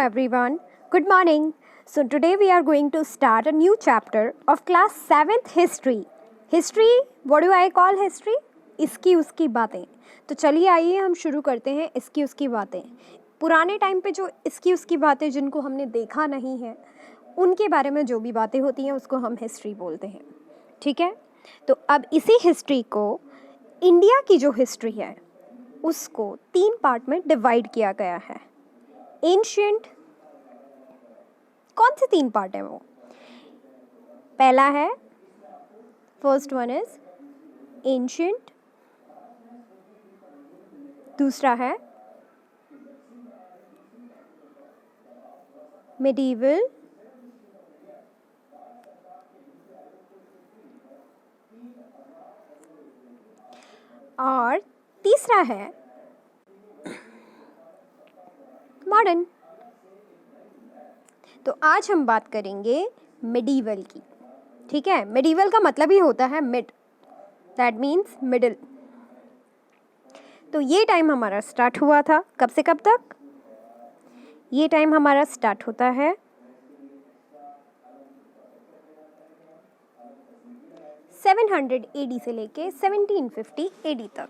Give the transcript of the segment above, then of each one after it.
everyone. Good morning. So today we are going to start a new chapter of class 7th history. History, what do I call history? इसकी उसकी बातें. तो चलिए आइए हम शुरू करते हैं इसकी उसकी बातें. पुराने टाइम पे जो इसकी उसकी बातें जिनको हमने देखा नहीं है उनके बारे में जो भी बातें होती हैं उसको हम हिस्ट्री बोलते हैं. ठीक है. तो अब इसी हिस्ट्री को इंडिया की जो हिस्ट्री है उसको 3 पार्ट में डिवाइड किया गया है. एंशिएंट, कौन से 3 पार्ट हैं वो? पहला है, फर्स्ट वन इज एंशिएंट, दूसरा है मिडीवल, और तीसरा है मॉडर्न. तो आज हम बात करेंगे मिडीवल की. ठीक है. मिडीवल का मतलब ही होता है मिड, दैट मीन्स मिडिल. तो ये टाइम हमारा स्टार्ट हुआ था कब से कब तक? ये टाइम हमारा स्टार्ट होता है 700 AD से लेके 1750 AD तक.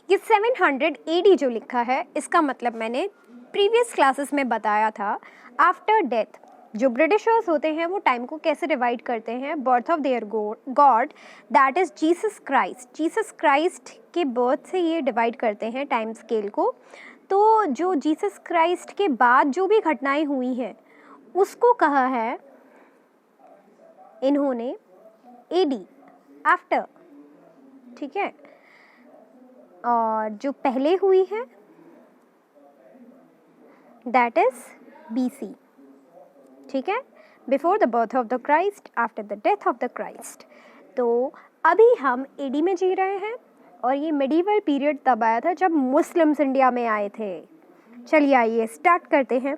ये 700 AD जो लिखा है इसका मतलब मैंने प्रीवियस क्लासेस में बताया था. आफ्टर डेथ जो ब्रिटिशर्स होते हैं वो टाइम को कैसे डिवाइड करते हैं? Birth of their God, that is Jesus Christ. Jesus Christ के बर्थ से ये डिवाइड करते हैं टाइम स्केल को. तो जो जीसस क्राइस्ट के बाद जो भी घटनाएं हुई हैं उसको कहा है इन्होंने एडी, आफ्टर. ठीक है. और जो पहले हुई है दैट इज बीसी. ठीक है. Before the birth of the Christ, after the death of the Christ. तो अभी हम एडी में जी रहे हैं और ये मिडीवल पीरियड तब आया था जब मुस्लिम्स इंडिया में आए थे. चलिए आइए स्टार्ट करते हैं.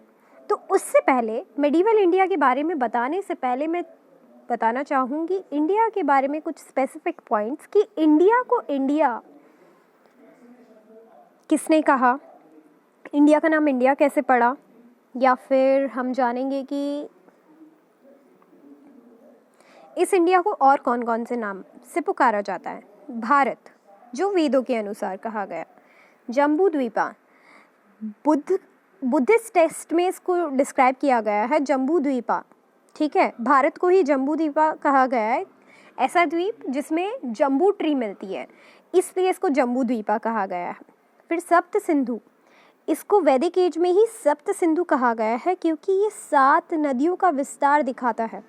तो उससे पहले मिडीवल इंडिया के बारे में बताने से पहले मैं बताना चाहूँगी इंडिया के बारे में कुछ स्पेसिफिक पॉइंट्स कि इंडिया को इंडिया किसने कहा, इंडिया का नाम इंडिया कैसे पड़ा, या फिर हम जानेंगे कि इस इंडिया को और कौन कौन से नाम से पुकारा जाता है. भारत, जो वेदों के अनुसार कहा गया. जम्बू द्वीपा, बुद्धिस्ट टेक्स्ट में इसको डिस्क्राइब किया गया है जम्बू द्वीपा. ठीक है. भारत को ही जम्बू द्वीपा कहा गया है, ऐसा द्वीप जिसमें जम्बू ट्री मिलती है, इसलिए इसको जम्बू द्वीपा कहा गया है. फिर सप्त सिंधु, इसको वैदिक एज में ही सप्त सिंधु कहा गया है क्योंकि ये 7 नदियों का विस्तार दिखाता है.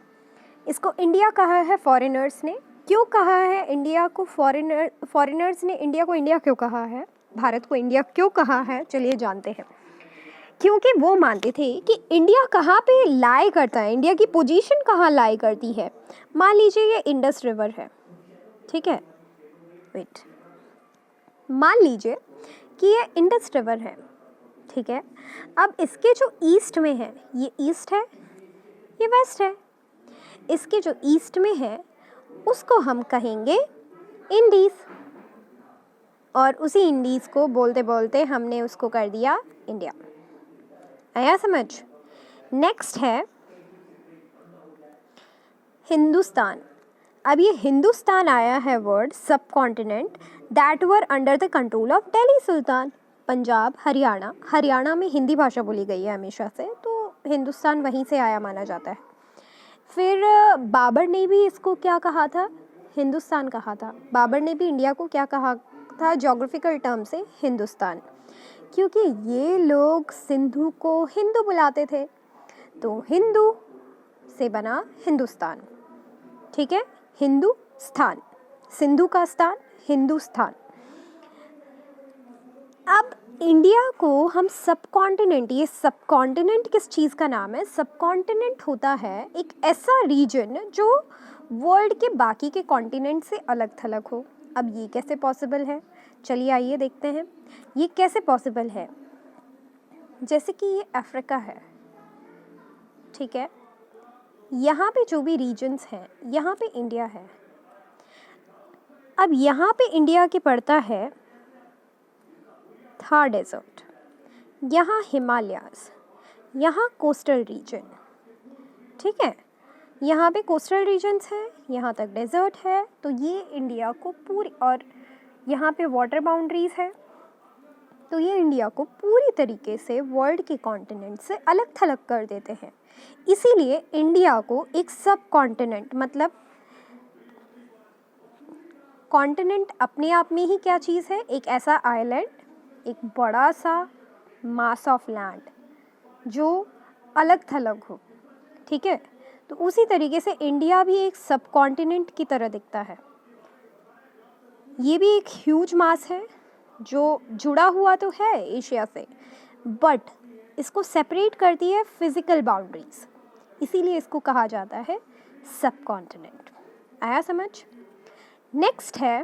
इसको इंडिया कहा है फॉरेनर्स ने. क्यों कहा है इंडिया को फॉरेनर्स ने इंडिया को इंडिया क्यों कहा है, भारत को इंडिया क्यों कहा है? चलिए जानते हैं. क्योंकि वो मानते थे कि इंडिया कहाँ पे लाई करता है, इंडिया की पोजीशन कहाँ लाई करती है. मान लीजिए ये इंडस रिवर है. ठीक है. वेट, मान लीजिए कि ये इंडस रिवर है. ठीक है. अब इसके जो ईस्ट में है, ये ईस्ट है, ये वेस्ट है. इसके जो ईस्ट में है उसको हम कहेंगे इंडीज़, और उसी इंडीज़ को बोलते बोलते हमने उसको कर दिया इंडिया. आया समझ? नेक्स्ट है हिंदुस्तान. अब ये हिंदुस्तान आया है word subcontinent that were under the control of Delhi सुल्तान. पंजाब, हरियाणा में हिंदी भाषा बोली गई है हमेशा से, तो हिंदुस्तान वहीं से आया माना जाता है. फिर बाबर ने भी इसको क्या कहा था? हिंदुस्तान कहा था. बाबर ने भी इंडिया को क्या कहा था ज्योग्राफिकल टर्म से? हिंदुस्तान. क्योंकि ये लोग सिंधु को हिंदू बुलाते थे, तो हिंदू से बना हिंदुस्तान. ठीक है. हिंदू स्थान, सिंधु का स्थान, हिंदुस्तान. अब इंडिया को हम सब कॉन्टिनेंट, ये सब कॉन्टिनेंट किस चीज़ का नाम है? सब कॉन्टिनेंट होता है एक ऐसा रीजन जो वर्ल्ड के बाकी के कॉन्टिनेंट से अलग थलग हो. अब ये कैसे पॉसिबल है? चलिए आइए देखते हैं ये कैसे पॉसिबल है. जैसे कि ये अफ्रीका है. ठीक है. यहाँ पे जो भी रीजन्स हैं यहाँ पे इंडिया है. अब यहाँ पे इंडिया के पड़ता है थार डेजर्ट, यहाँ हिमालयाज़, यहाँ कोस्टल रीजन, ठीक है, यहाँ पे कोस्टल रीजन्स हैं, यहाँ तक डेजर्ट है, तो ये इंडिया को पूरी, और यहाँ पे वाटर बाउंड्रीज है, तो ये इंडिया को पूरी तरीके से वर्ल्ड के कॉन्टिनेंट से अलग थलग कर देते हैं। इसीलिए इंडिया को एक सब कॉन्टिनेंट, मतलब कॉन्टिनेंट अपने आप में ही क्या चीज़ है, एक ऐसा आइलैंड, एक बड़ा सा मास ऑफ लैंड जो अलग थलग हो, ठीक है। तो उसी तरीके से इंडिया भी एक सब कॉन्टिनेंट की तरह दिखता है। ये भी एक ह्यूज मास है जो जुड़ा हुआ तो है एशिया से, बट इसको सेपरेट करती है फिजिकल बाउंड्रीज, इसीलिए इसको कहा जाता है सब कॉन्टिनेंट। आया समझ? नेक्स्ट है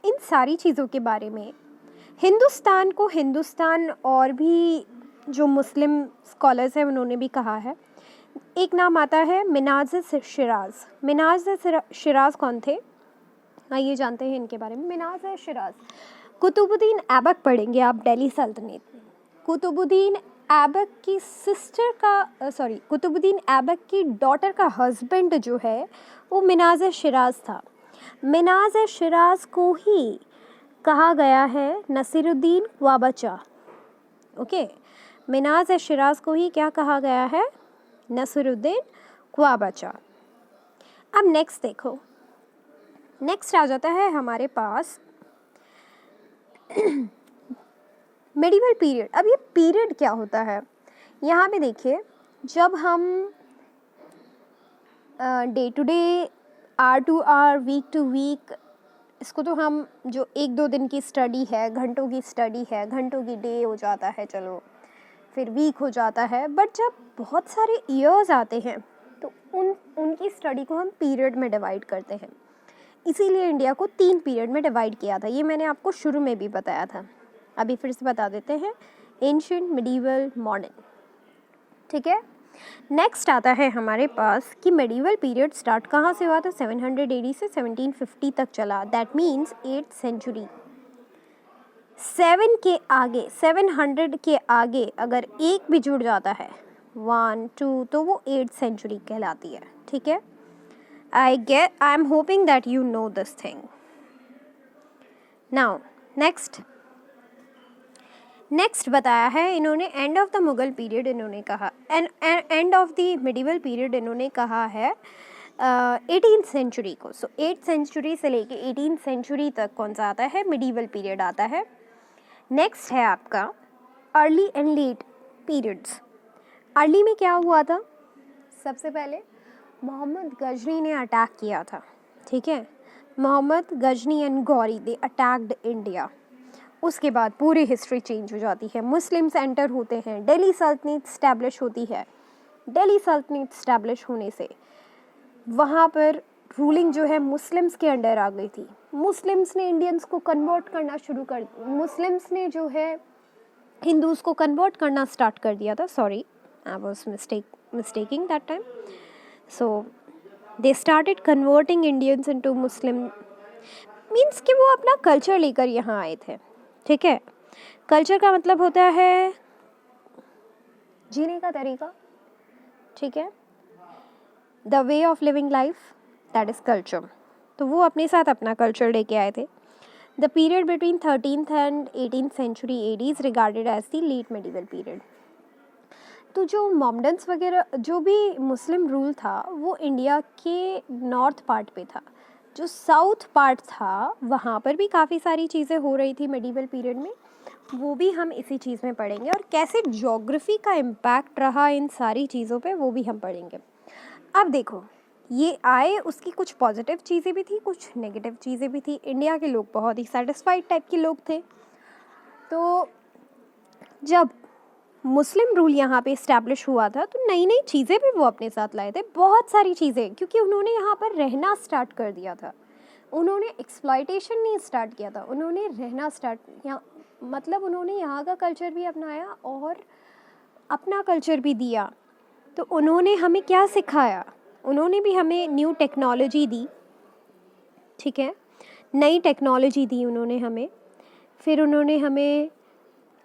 इन सारी चीज़ों के बारे में हिंदुस्तान को, हिंदुस्तान और भी जो मुस्लिम स्कॉलर्स हैं उन्होंने भी कहा है। एक नाम आता है मिनाज शिराज। मिनाज शिराज कौन थे, आइए जानते हैं इनके बारे में। मिनाज शिराज कुतुबुद्दीन ऐबक पढ़ेंगे आप दिल्ली सल्तनत में। कुतुबुद्दीन ऐबक की सिस्टर का कुतुबुद्दीन ऐबक की डॉटर का हस्बैंड जो है वो मिनाज शिराज था। मिनाज शिराज को ही कहा गया है नसीरुद्दीन क़्वाबचा। ओके, मिनाज शिराज को ही क्या कहा गया है, नसीरुद्दीन क़्वाबचा। अब नेक्स्ट देखो, नेक्स्ट आ जाता है हमारे पास मेडिवल पीरियड। अब ये पीरियड क्या होता है, यहाँ पे देखिए, जब हम day to day, hour to hour, week to week, इसको तो हम जो एक दो दिन की स्टडी है, घंटों की स्टडी है, घंटों की डे हो जाता है, चलो फिर वीक हो जाता है, बट जब बहुत सारे ईयर्स आते हैं तो उनकी स्टडी को हम पीरियड में डिवाइड करते हैं। इसीलिए इंडिया को 3 पीरियड में डिवाइड किया था। ये मैंने आपको शुरू में भी बताया था, अभी फिर से बता देते हैं, एंशिएंट, मिडीवल, मॉडर्न, ठीक है। नेक्स्ट आता है हमारे पास कि मेडिवल पीरियड स्टार्ट कहाँ से हुआ था, 700 AD से 1750 तक चला, दैट मीन्स 8th सेंचुरी। 700 के आगे अगर एक भी जुड़ जाता है, 1, 2, तो वो 8th सेंचुरी कहलाती है, ठीक है। I am hoping that you know this thing. Now, next बताया है इन्होंने end of the Mughal period, इन्होंने कहा end of the medieval period, इन्होंने कहा है 18th सेंचुरी को। सो 8th सेंचुरी से लेके 18th सेंचुरी तक कौन सा आता है, मिडिवल पीरियड आता है। नेक्स्ट है आपका early and let periods. Early में क्या हुआ था, सबसे पहले मोहम्मद गजनी ने अटैक किया था, ठीक है। Mohammad Ghazni and Ghori, they attacked India. उसके बाद पूरी हिस्ट्री चेंज हो जाती है, मुस्लिम्स एंटर होते हैं, दिल्ली सल्तनत स्टैब्लिश होती है। दिल्ली सल्तनत स्टैब्लिश होने से वहाँ पर रूलिंग जो है मुस्लिम्स के अंडर आ गई थी। मुस्लिम्स ने इंडियंस को कन्वर्ट करना शुरू कर, मुस्लिम्स ने जो है हिंदूज़ को कन्वर्ट करना स्टार्ट कर दिया था। Sorry, I was mistaking that time. So they started converting Indians into Muslim, means कि वो अपना कल्चर लेकर यहाँ आए थे, ठीक है। कल्चर का मतलब होता है जीने का तरीका, ठीक है, the way of living life, that is culture. तो वो अपने साथ अपना कल्चर लेके आए थे। The period between 13th and 18th century AD is regarded as the late medieval period। तो जो मोमडन्स वगैरह, जो भी मुस्लिम रूल था वो इंडिया के नॉर्थ पार्ट पे था। जो साउथ पार्ट था वहाँ पर भी काफ़ी सारी चीज़ें हो रही थी मेडिवल पीरियड में, वो भी हम इसी चीज़ में पढ़ेंगे। और कैसे ज्योग्राफी का इम्पैक्ट रहा इन सारी चीज़ों पे वो भी हम पढ़ेंगे। अब देखो, ये आए, उसकी कुछ पॉजिटिव चीज़ें भी थी, कुछ नेगेटिव चीज़ें भी थी। इंडिया के लोग बहुत ही सेटिस्फाइड टाइप के लोग थे। तो जब मुस्लिम रूल यहाँ पे इस्टेब्लिश हुआ था तो नई नई चीज़ें भी वो अपने साथ लाए थे, बहुत सारी चीज़ें, क्योंकि उन्होंने यहाँ पर रहना स्टार्ट कर दिया था। उन्होंने एक्सप्लॉयटेशन नहीं स्टार्ट किया था, उन्होंने रहना स्टार्ट किया, मतलब उन्होंने यहाँ का कल्चर भी अपनाया और अपना कल्चर भी दिया। तो उन्होंने हमें क्या सिखाया, उन्होंने भी हमें न्यू टेक्नोलॉजी दी, ठीक है, नई टेक्नोलॉजी दी उन्होंने हमें। फिर उन्होंने हमें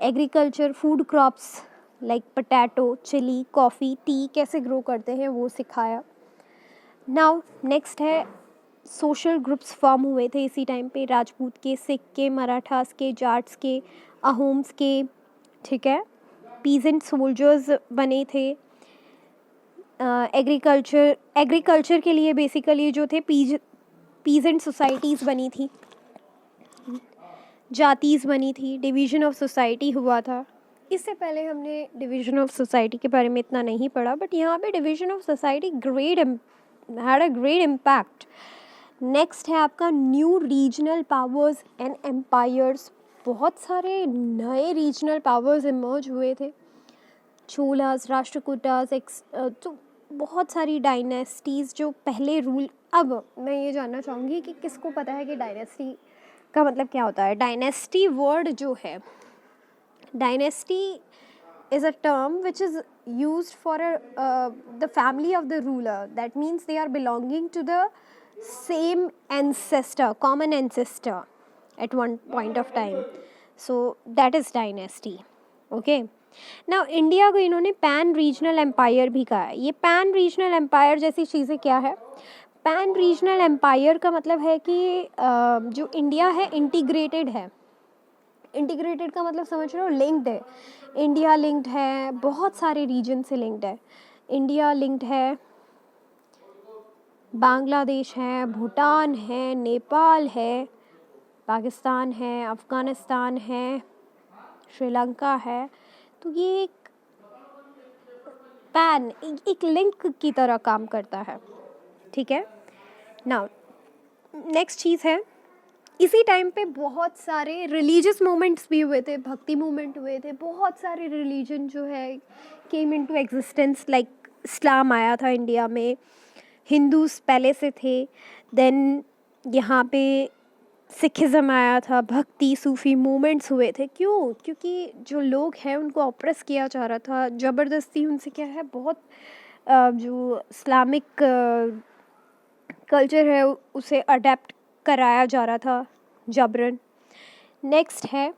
agriculture, food crops like potato, chilli, coffee, tea कैसे ग्रो करते हैं वो सिखाया। नाउ नेक्स्ट है सोशल ग्रुप्स फॉर्म हुए थे इसी टाइम पे, राजपूत के, सिख के, मराठास के, जाट्स के, अहोम्स के, ठीक है। पीजेंट सोल्जर्स बने थे। एग्रीकल्चर के लिए बेसिकली जो थे पीजेंट सोसाइटीज़ बनी थी, जातीज़ बनी थी, डिवीज़न ऑफ सोसाइटी हुआ था। इससे पहले हमने डिवीज़न ऑफ सोसाइटी के बारे में इतना नहीं पढ़ा, बट यहाँ पे division of society had a great impact. Next है आपका new regional powers and empires. बहुत सारे नए रीजनल पावर्स इमर्ज हुए थे, चोलास, राष्ट्रकूटास, तो बहुत सारी डायनेस्टीज़ जो पहले रूल। अब मैं ये जानना चाहूँगी कि किसको पता है कि डायनेस्टी का मतलब क्या होता है। डायनेस्टी वर्ड जो है, dynasty is a term which is used for the family of the ruler. That means they are belonging to the same ancestor, common ancestor at one point of time. So that is dynasty. Okay. Now India को इन्होंने pan regional empire भी कहा है। ये pan regional empire जैसी चीज़ें क्या है? पैन रीजनल एम्पायर का मतलब है कि जो इंडिया है इंटीग्रेटेड है। इंटीग्रेटेड का मतलब समझ रहे हो, लिंक्ड है। इंडिया लिंक्ड है, बहुत सारे रीजन से लिंक्ड है। इंडिया लिंक्ड है, बांग्लादेश है, भूटान है, नेपाल है, पाकिस्तान है, अफ़गानिस्तान है, श्रीलंका है। तो ये एक पैन, एक लिंक की तरह काम करता है, ठीक है। नाउ नेक्स्ट चीज़ है, इसी टाइम पे बहुत सारे रिलीजियस मूवमेंट्स भी हुए थे, भक्ति मूवमेंट हुए थे। बहुत सारे रिलीजन जो है केम इनटू एग्जिस्टेंस, लाइक इस्लाम आया था इंडिया में, हिंदूज पहले से थे, देन यहाँ पे सिखिज़म आया था, भक्ति सूफी मूवमेंट्स हुए थे। क्यों? क्योंकि जो लोग हैं उनको ऑप्रेस किया जा रहा था, ज़बरदस्ती उनसे क्या है, बहुत जो इस्लामिक कल्चर है उसे अडेप्ट कराया जा रहा था जबरन। नेक्स्ट है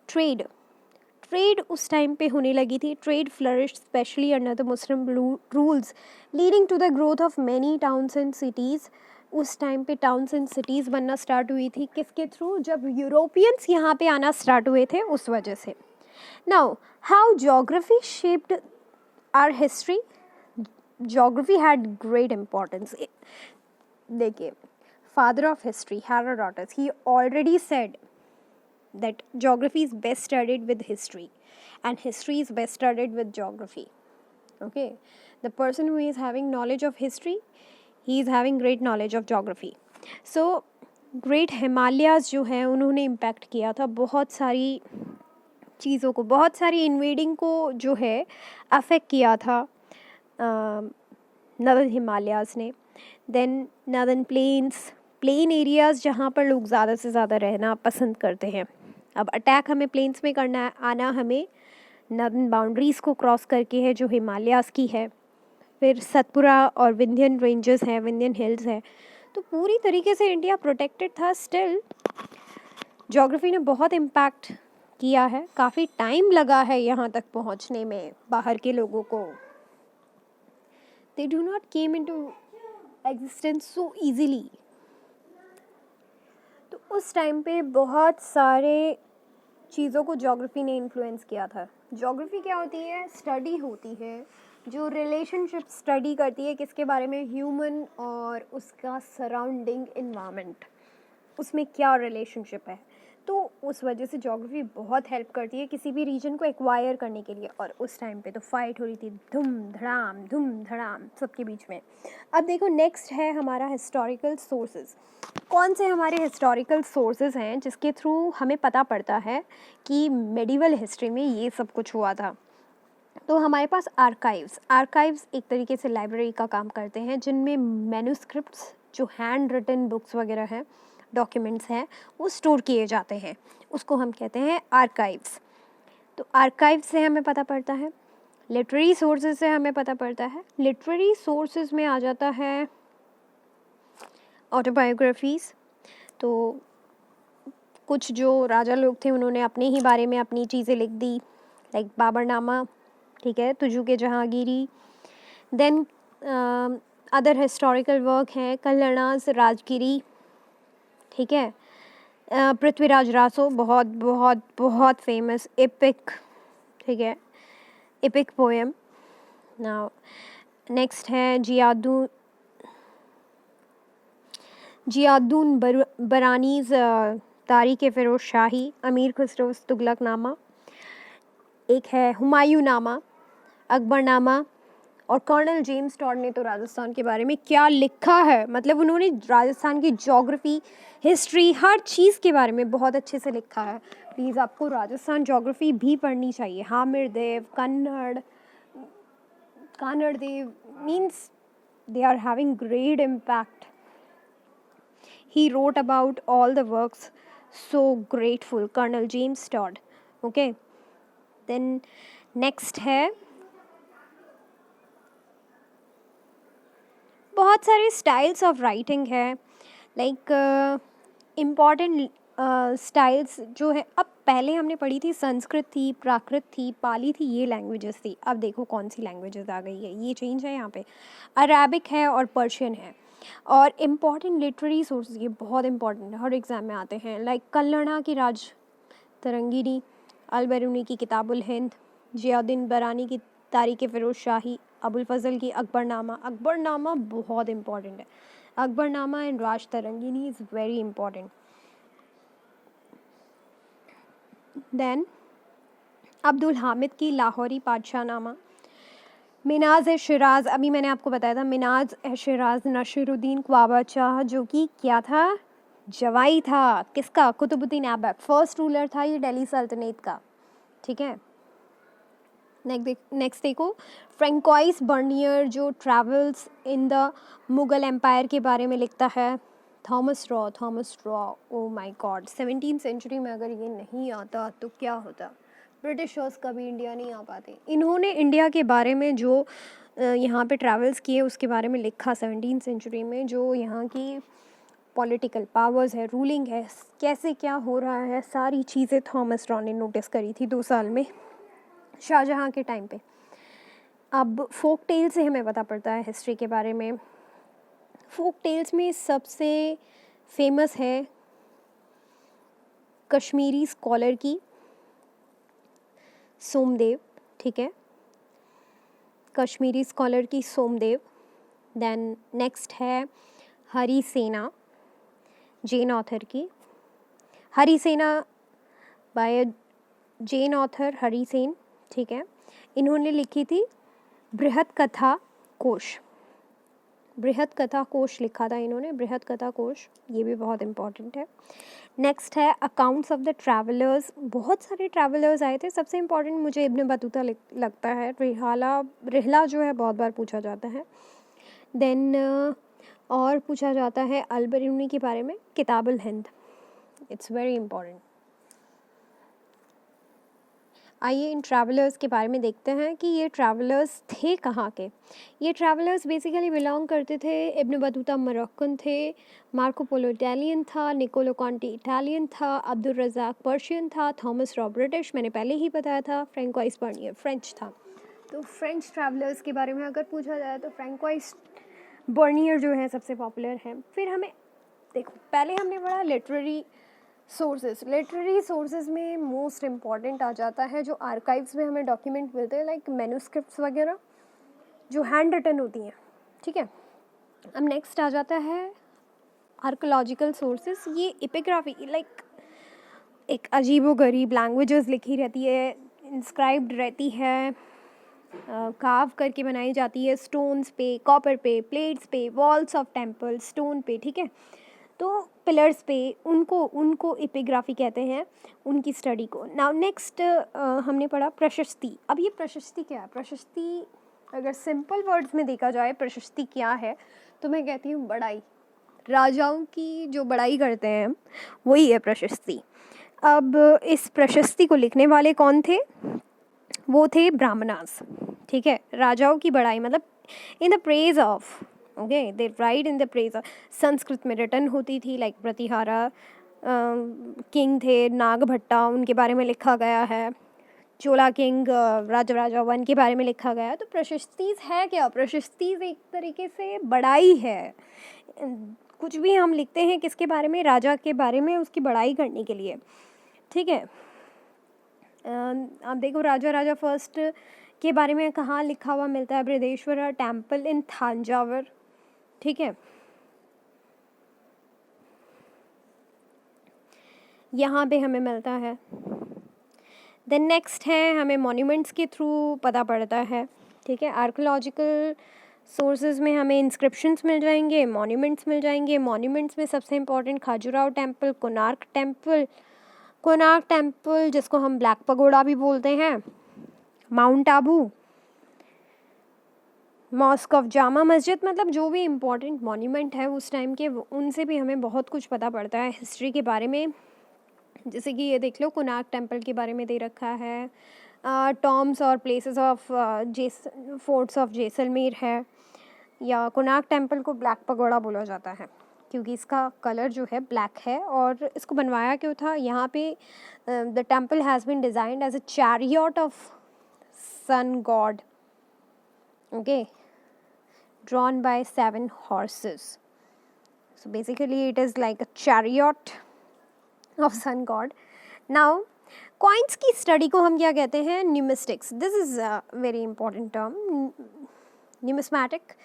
ट्रेड। ट्रेड उस टाइम पे होने लगी थी। Trade flourish specially under the Muslim rules, leading to the growth of many towns and cities. उस टाइम पे टाउन्स एंड सिटीज़ बनना स्टार्ट हुई थी, किसके थ्रू? जब यूरोपियंस यहाँ पे आना स्टार्ट हुए थे, उस वजह से। Now how geography shaped our history. Geography had great importance. देखिए, father of history, Herodotus, he already said that geography is best studied with history and history is best studied with geography. Okay, the person who is having knowledge of history, he is having great knowledge of geography. So great Himalayas जो है उन्होंने impact किया था बहुत सारी चीज़ों को, बहुत सारी इन्वेडिंग को जो है अफेक्ट किया था नॉर्दर्न हिमालयाज़ ने। देन नॉर्दर्न प्लेन एरियाज़ जहाँ पर लोग ज़्यादा से ज़्यादा रहना पसंद करते हैं। अब अटैक हमें प्लेन्स में करना है, आना हमें नॉर्दर्न बाउंड्रीज़ को क्रॉस करके है जो हिमालयाज़ की है। फिर सतपुरा और विंध्यन रेंजेस हैं, विंध्यन हिल्स हैं। तो पूरी तरीके से इंडिया प्रोटेक्टेड था। स्टिल ज्योग्राफी ने बहुत इम्पैक्ट किया है, काफ़ी टाइम लगा है यहाँ तक पहुँचने में बाहर के लोगों को। They do not came into existence so easily. तो उस टाइम पे बहुत सारे चीज़ों को ज्योग्राफी ने इन्फ्लुएंस किया था। ज्योग्राफी क्या होती है? स्टडी होती है जो रिलेशनशिप स्टडी करती है, किसके बारे में? ह्यूमन और उसका सराउंडिंग इन्वायरमेंट, उसमें क्या रिलेशनशिप है। तो उस वजह से ज्योग्राफी बहुत हेल्प करती है किसी भी रीजन को एक्वायर करने के लिए। और उस टाइम पे तो फाइट हो रही थी, धूम धड़ाम सबके बीच में। अब देखो नेक्स्ट है हमारा हिस्टोरिकल सोर्सेज। कौन से हमारे हिस्टोरिकल सोर्सेज हैं जिसके थ्रू हमें पता पड़ता है कि मेडिवल हिस्ट्री में ये सब कुछ हुआ था? तो हमारे पास आर्काइव्स एक तरीके से लाइब्रेरी का काम करते हैं, जिनमें मैन्युस्क्रिप्ट्स, जो हैंड रिटन बुक्स वगैरह हैं, डॉक्यूमेंट्स हैं, वो स्टोर किए जाते हैं। उसको हम कहते हैं आर्काइव्स। तो आर्काइव्स से हमें पता पड़ता है। लिटरेरी सोर्सेज से हमें पता पड़ता है। लिटरेरी सोर्सेज में आ जाता है ऑटोबायोग्राफीज़। तो कुछ जो राजा लोग थे उन्होंने अपने ही बारे में अपनी चीज़ें लिख दी, लाइक बाबरनामा, ठीक है, तुजू के Jahangiri. Then other historical work हैं कल्हणाज राजगिरी, ठीक है, पृथ्वीराज रासो, बहुत बहुत बहुत फेमस एपिक, ठीक है, एपिक पोएम। नाउ नेक्स्ट है जियादुन बरानीज तारीख़ फ़िरोज़ शाही, अमीर खुसरो तुगलकनामा। एक है हुमायूंनामा, अकबरनामा। और कर्नल जेम्स टॉड ने तो राजस्थान के बारे में क्या लिखा है, मतलब उन्होंने राजस्थान की ज्योग्राफी, हिस्ट्री, हर चीज़ के बारे में बहुत अच्छे से लिखा है। प्लीज़ आपको राजस्थान ज्योग्राफी भी पढ़नी चाहिए। हामिर देव, कानड़ देव means they are having great impact. He wrote about all the works, so grateful, Colonel James Todd. Okay, then next है बहुत सारे स्टाइल्स ऑफ राइटिंग है, लाइक इम्पॉर्टेंट स्टाइल्स जो है। अब पहले हमने पढ़ी थी संस्कृत थी, प्राकृत थी, पाली थी, ये लैंग्वेजेस थी। अब देखो कौन सी लैंग्वेजेस आ गई है, ये चेंज है यहाँ पे। अरेबिक है और पर्शियन है। और इम्पॉर्टेंट लिटरेरी सोर्सेज, ये बहुत इंपॉर्टेंट है, हर एग्ज़ाम में आते हैं, लाइक कल्हणा की राज तरंगिनी, अल-बरूनी की किताबुल हिंद, जियाउद्दीन बरानी की तारीख़ फ़िरोज़ शाही, अबुल फजल की अकबरनामा। अकबरनामा बहुत इंपॉर्टेंट है। Akbarnama and Rajatarangini is very important. Then Abdul Hamid की लाहौरी पातशाहनामा। मिनाज ए शिराज, अभी मैंने आपको बताया था, मिनाज ए शिराज नशीरुद्दीन ख्वाबा शाह, जो कि क्या था, जवाई था किसका, कुतुबुद्दीन ऐबक, फर्स्ट रूलर था ये दिल्ली सल्तनत का, ठीक है। नेक्स्ट देखो फ्रेंकोइस बर्नियर, जो travels in the Mughal empire के बारे में लिखता है। Thomas Roe, oh my god, 17th century में अगर ये नहीं आता तो क्या होता, ब्रिटिशर्स कभी इंडिया नहीं आ पाते। इन्होंने इंडिया के बारे में जो यहाँ पे ट्रैवल्स किए उसके बारे में लिखा 17th सेंचुरी में, जो यहाँ की पॉलिटिकल पावर्स है, रूलिंग है, कैसे क्या हो रहा है, सारी चीज़ें थॉमस रॉ ने नोटिस करी थी 2 साल में, शाहजहाँ के टाइम पे। अब फोक टेल से हमें पता पड़ता है हिस्ट्री के बारे में। फोक टेल्स में सबसे फेमस है कश्मीरी स्कॉलर की सोमदेव, ठीक है, कश्मीरी स्कॉलर की सोमदेव। देन नेक्स्ट है हरी सेना, जैन ऑथर की, हरी सेना बाय जैन ऑथर हरी सेन, ठीक है। इन्होंने लिखी थी बृहत कथा कोश, बृहत कथा कोश लिखा था इन्होंने, बृहत कथा कोश, ये भी बहुत इंपॉर्टेंट है। नेक्स्ट है अकाउंट्स ऑफ द ट्रैवलर्स, बहुत सारे ट्रैवलर्स आए थे, सबसे इम्पॉर्टेंट मुझे इब्न बतूता लगता है। रिहला जो है बहुत बार पूछा जाता है। देन और पूछा जाता है अल-बरूनी के बारे में, किताबुल हिंद, इट्स वेरी इंपॉर्टेंट। आइए इन ट्रैवलर्स के बारे में देखते हैं कि ये ट्रैवलर्स थे कहाँ के। ये ट्रैवलर्स बेसिकली बिलोंग करते थे, इब्न बतूता मोरक्कन थे, मार्को पोलो इटालियन था, निकोलो कॉन्टी इटालियन था, अब्दुल रज़ाक पर्शियन था, थॉमस रॉ ब्रिटिश, मैंने पहले ही बताया था, फ्रेंकोइस बर्नियर फ्रेंच था। तो फ्रेंच ट्रैवलर्स के बारे में अगर पूछा जाए तो फ्रेंकोइस बर्नियर जो है सबसे पॉपुलर है। फिर हमें देखो, पहले हमने पढ़ा लिटरेरी सोर्सेज में मोस्ट इम्पॉर्टेंट आ जाता है जो आर्काइव्स में हमें डॉक्यूमेंट मिलते हैं, लाइक मैन्यूस्क्रिप्ट्स वगैरह जो हैंड रिटन होती हैं, ठीक है। अब नेक्स्ट आ जाता है आर्कोलॉजिकल सोर्सेज। ये एपिग्राफी, लाइक एक अजीबोगरीब लैंग्वेजेस लिखी रहती है, इंस्क्राइब्ड रहती है, कार्व करके बनाई जाती है स्टोन्स पे, कॉपर पे, प्लेट्स पे, वॉल्स ऑफ टेम्पल, स्टोन पे, ठीक है, तो पिलर्स पे, उनको एपिग्राफी कहते हैं, उनकी स्टडी को। नाउ नेक्स्ट हमने पढ़ा प्रशस्ति। अब ये प्रशस्ति क्या है, प्रशस्ति अगर सिंपल वर्ड्स में देखा जाए प्रशस्ति क्या है, तो मैं कहती हूँ बड़ाई, राजाओं की जो बड़ाई करते हैं वही है प्रशस्ति। अब इस प्रशस्ति को लिखने वाले कौन थे, वो थे ब्राह्मणास, ठीक है। राजाओं की बड़ाई मतलब in the praise of, okay, they right in the praise of. Sanskrit में रिटर्न होती थी, लाइक प्रतिहारा किंग थे नागभट्टा, उनके बारे में लिखा गया है। चोला किंग राजा राजा वन के बारे में लिखा गया है। तो प्रशस्तीज है क्या? प्रशस्तीज एक तरीके से बड़ाई है। कुछ भी हम लिखते हैं किसके बारे में? राजा के बारे में, उसकी बड़ाई करने के लिए, ठीक है। आप देखो राजा राजा फर्स्ट के बारे में कहाँ लिखा हुआ मिलता है? बृहदेश्वरा टेम्पल इन थांजावर, ठीक है। यहाँ पे हमें मिलता है। देन नेक्स्ट है, हमें मॉन्यूमेंट्स के थ्रू पता पड़ता है, ठीक है। आर्कोलॉजिकल सोर्सेज में हमें इंस्क्रिप्शंस मिल जाएंगे, मॉन्यूमेंट्स मिल जाएंगे। मॉन्यूमेंट्स में सबसे important Khajuraho temple, Konark temple, Konark temple जिसको हम ब्लैक पगोड़ा भी बोलते हैं, mount Abu, mosque of Jama Masjid, मतलब जो भी इम्पोर्टेंट मॉन्यूमेंट है उस टाइम के, उनसे भी हमें बहुत कुछ पता पड़ता है हिस्ट्री के बारे में। जैसे कि ये देख लो, कोणार्क टेम्पल के बारे में दे रखा है, टॉम्स और places of forts of Jaisalmer है, या कोणार्क टेम्पल को ब्लैक पगोड़ा बोला जाता है क्योंकि इसका कलर जो है ब्लैक है। और इसको बनवाया क्यों था? यहाँ पे the temple has been designed as a chariot of sun god, okay, drawn by 7 horses. So basically it is like a chariot of sun god. Now coins की study को हम क्या कहते हैं? Numismatics. This is a very important term. Numismatic,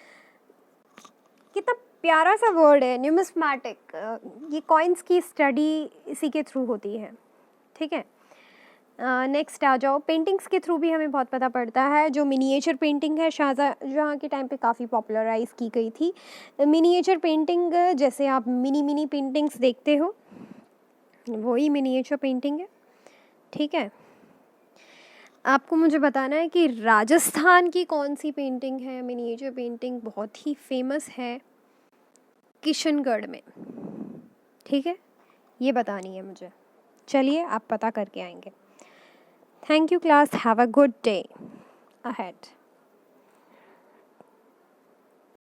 कितना प्यारा सा word है न्यूमिस्मैटिक। ये कॉइन्स की स्टडी इसी के थ्रू होती है, ठीक है। नेक्स्ट आ जाओ, पेंटिंग्स के थ्रू भी हमें बहुत पता पड़ता है। जो मिनिएचर पेंटिंग है शाहजहाँ के टाइम पे काफ़ी पॉपुलराइज की गई थी। मिनिएचर पेंटिंग, जैसे आप मिनी पेंटिंग्स देखते हो, वही मिनिएचर पेंटिंग है, ठीक है। आपको मुझे बताना है कि राजस्थान की कौन सी पेंटिंग है मिनिएचर पेंटिंग बहुत ही फेमस है किशनगढ़ में, ठीक है, ये बतानी है मुझे। चलिए आप पता करके आएंगे। Thank you class, have a good day ahead.